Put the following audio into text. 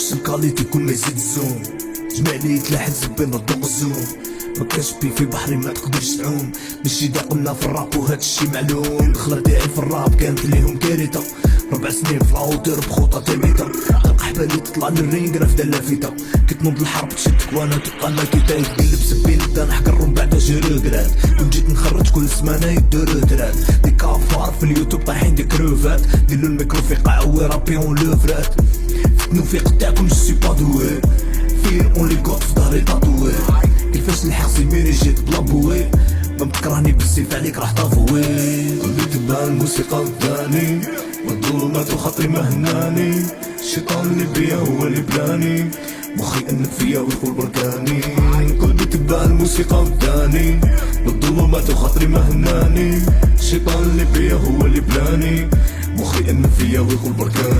احسن كاليتي كل ما يزيد الزوم، جمالي يتلاحن بين الضوء الزوم. ما كاش بي في بحري ما تقدرش تعوم، ماشي دا قلنا في الراب وهاد الشي معلوم. دخلة تاعي في الراب كانت ليهم كارثة، 4 سنين في العوتر بخطى تميتة. تلقى حبالي تطلع للرينج رافدة لافتة، كتنوض الحرب تشدك وانا تبقى لاكيتا. يتقلب سبين دا نحقرهم بعدا جرقرات، ونجيت نخرج كل سمانة يدور ترات. دي كافار في اليوتيوب طايحين دي كروفات، ديرلو الميكرو في قاع ورابي اون لوفرات. فتنو في قتاعكم جو سي با دوي، فين اونلي كوت في ظهري تاتوي. كيفاش نلحق سيميري جيت بلا بوي، ما بتكرهني بالسيف عليك راح طافوي. قلبي تبان الموسيقى وداني، والظلمات وخطري مهناني. الشيطان اللي بيا هو اللي بلاني، مخي انك فيا ويقول بركاني. قلبي تبان الموسيقى وداني، والظلمات وخطري مهناني. الشيطان اللي بيا هو اللي بلاني، مخي انك فيا ويقول بركاني.